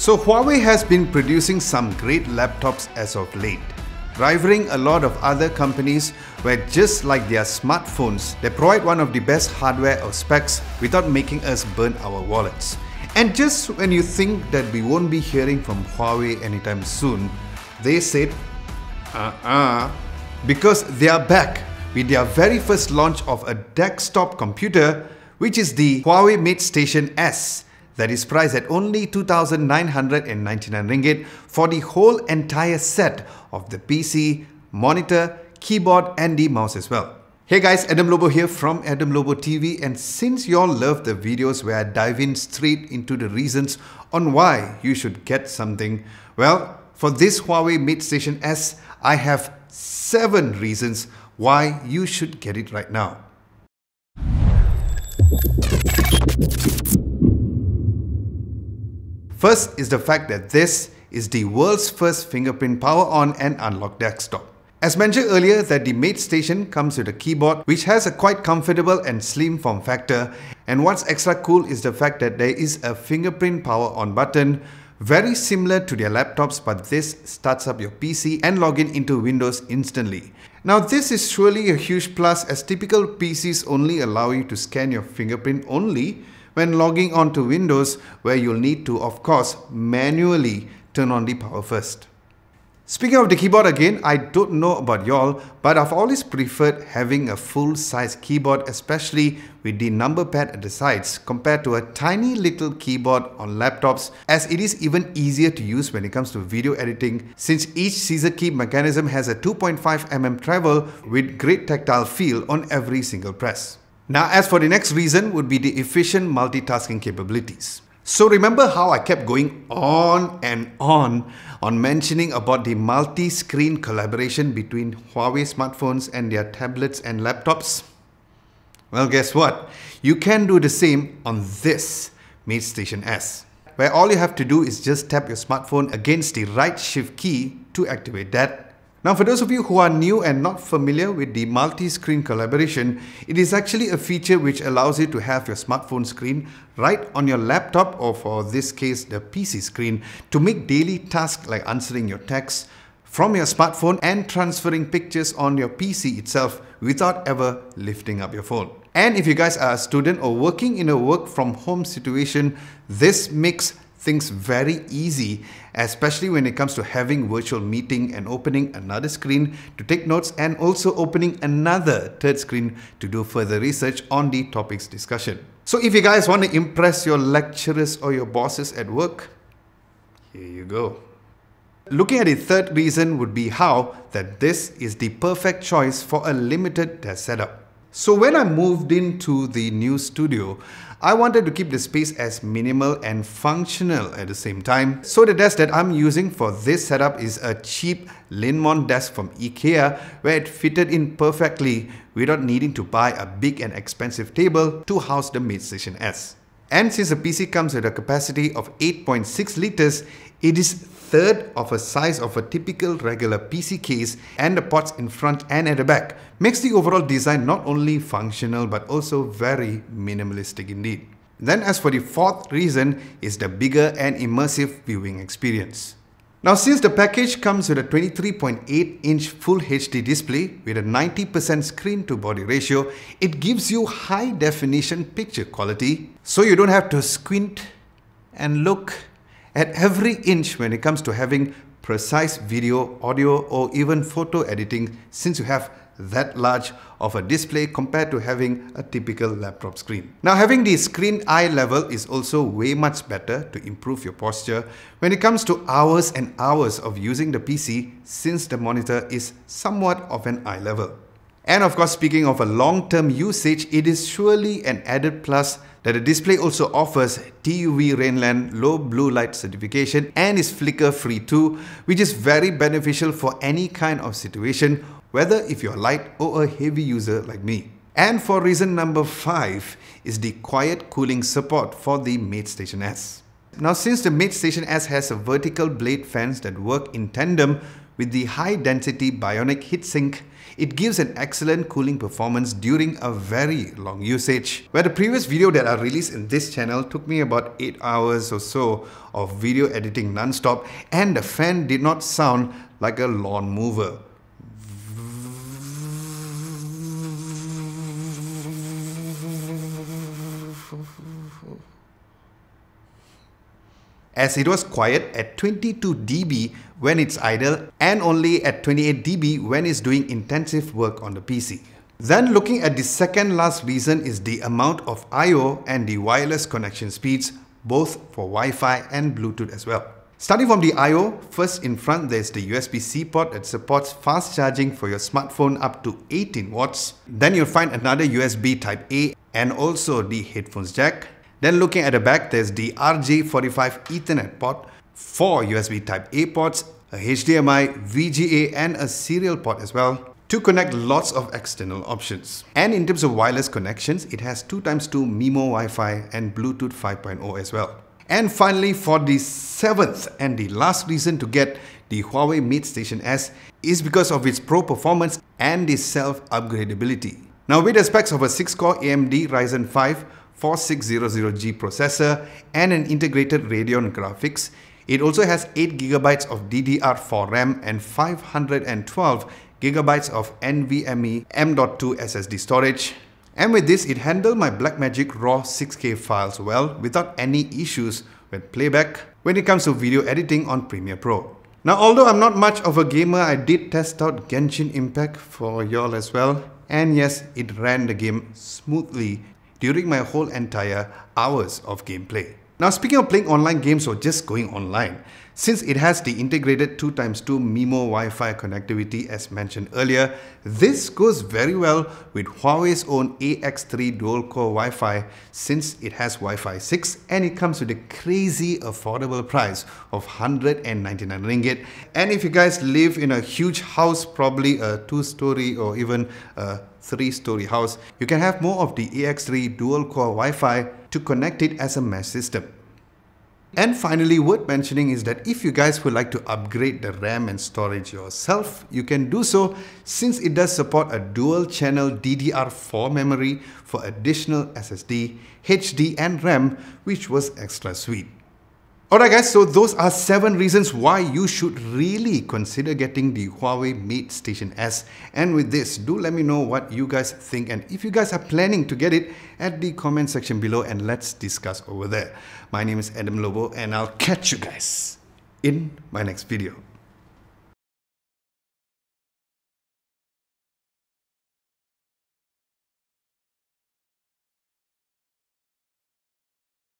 So Huawei has been producing some great laptops as of late, rivaling a lot of other companies where just like their smartphones, they provide one of the best hardware or specs without making us burn our wallets. And just when you think that we won't be hearing from Huawei anytime soon, they said, because they are back with their very first launch of a desktop computer, which is the HUAWEI MateStation S. That is priced at only 2,999 ringgit for the whole entire set of the PC, monitor, keyboard and the mouse as well. Hey guys, Adam Lobo here from Adam Lobo TV, and since you all love the videos where I dive in straight into the reasons on why you should get something, well, for this HUAWEI MateStation S, I have 7 reasons why you should get it right now. First is the fact that this is the world's first fingerprint power on and unlock desktop. As mentioned earlier, that the MateStation comes with a keyboard which has a quite comfortable and slim form factor, and what's extra cool is the fact that there is a fingerprint power on button, very similar to their laptops, but this starts up your PC and log into Windows instantly. Now this is surely a huge plus, as typical PCs only allow you to scan your fingerprint only when logging onto Windows, where you'll need to, of course, manually turn on the power first. Speaking of the keyboard again, I don't know about y'all, but I've always preferred having a full-size keyboard, especially with the number pad at the sides, compared to a tiny little keyboard on laptops, as it is even easier to use when it comes to video editing, since each scissor key mechanism has a 2.5 mm travel with great tactile feel on every single press. Now, as for the next reason would be the efficient multitasking capabilities. So remember how I kept going on and on mentioning about the multi-screen collaboration between Huawei smartphones and their tablets and laptops? Well, guess what? You can do the same on this MateStation S, where all you have to do is just tap your smartphone against the right shift key to activate that. Now, for those of you who are new and not familiar with the multi-screen collaboration, it is actually a feature which allows you to have your smartphone screen right on your laptop, or for this case, the PC screen, to make daily tasks like answering your texts from your smartphone and transferring pictures on your PC itself without ever lifting up your phone. And if you guys are a student or working in a work from home situation, this makes things very easy, especially when it comes to having virtual meeting and opening another screen to take notes, and also opening another third screen to do further research on the topics discussion. So if you guys want to impress your lecturers or your bosses at work, here you go. Looking at the third reason would be how that this is the perfect choice for a limited desk setup. So when I moved into the new studio, I wanted to keep the space as minimal and functional at the same time. So the desk that I'm using for this setup is a cheap Linmon desk from IKEA, where it fitted in perfectly without needing to buy a big and expensive table to house the MateStation S. And since the PC comes with a capacity of 8.6 liters, it is third of a size of a typical regular PC case, and the ports in front and at the back makes the overall design not only functional but also very minimalistic indeed. Then as for the fourth reason is the bigger and immersive viewing experience. Now, since the package comes with a 23.8-inch Full HD display with a 90% screen to body ratio, it gives you high definition picture quality, so you don't have to squint and look at every inch when it comes to having precise video, audio or even photo editing, since you have that large of a display compared to having a typical laptop screen. Now, having the screen eye level is also way much better to improve your posture when it comes to hours and hours of using the PC, since the monitor is somewhat of an eye level. And of course, speaking of a long-term usage, it is surely an added plus that the display also offers TUV Rainland low blue light certification and is flicker free too, which is very beneficial for any kind of situation, whether if you're light or a heavy user like me. And for reason number 5 is the quiet cooling support for the MateStation S. Now, since the MateStation S has a vertical blade fans that work in tandem With the high-density bionic heatsink, it gives an excellent cooling performance during a very long usage. Where the previous video that I released in this channel took me about 8 hours or so of video editing non-stop, and the fan did not sound like a lawn mower. As it was quiet at 22 dB when it's idle and only at 28 dB when it's doing intensive work on the PC. Then looking at the second last reason is the amount of I/O and the wireless connection speeds, both for Wi-Fi and Bluetooth as well. Starting from the I/O, first in front there's the USB-C port that supports fast charging for your smartphone up to 18 watts. Then you'll find another USB Type-A and also the headphones jack. Then looking at the back, there's the RJ45 Ethernet port, 4 USB Type-A ports, a HDMI, VGA and a serial port as well, to connect lots of external options. And in terms of wireless connections, it has 2x2 MIMO Wi-Fi and Bluetooth 5.0 as well. And finally, for the seventh and the last reason to get the HUAWEI MateStation S is because of its pro performance and the self-upgradability. Now with the specs of a 6-core AMD Ryzen 5 4600G processor and an integrated Radeon graphics, it also has 8GB of DDR4 RAM and 512GB of NVMe M.2 SSD storage. And with this, it handled my Blackmagic RAW 6K files well without any issues with playback when it comes to video editing on Premiere Pro. Now, although I'm not much of a gamer, I did test out Genshin Impact for y'all as well. And yes, it ran the game smoothly during my whole entire hours of gameplay. Now speaking of playing online games or just going online, since it has the integrated 2x2 MIMO Wi-Fi connectivity as mentioned earlier, this goes very well with Huawei's own AX3 dual-core Wi-Fi since it has Wi-Fi 6 and it comes with a crazy affordable price of 199 ringgit. And if you guys live in a huge house, probably a 2-story or even a 3-story house, you can have more of the AX3 dual-core Wi-Fi to connect it as a mesh system. And finally, worth mentioning is that if you guys would like to upgrade the RAM and storage yourself, you can do so since it does support a dual-channel DDR4 memory for additional SSD, HD and RAM, which was extra sweet. Alright guys, so those are 7 reasons why you should really consider getting the HUAWEI MateStation S. And with this, do let me know what you guys think and if you guys are planning to get it at the comment section below and let's discuss over there. My name is Adam Lobo and I'll catch you guys in my next video.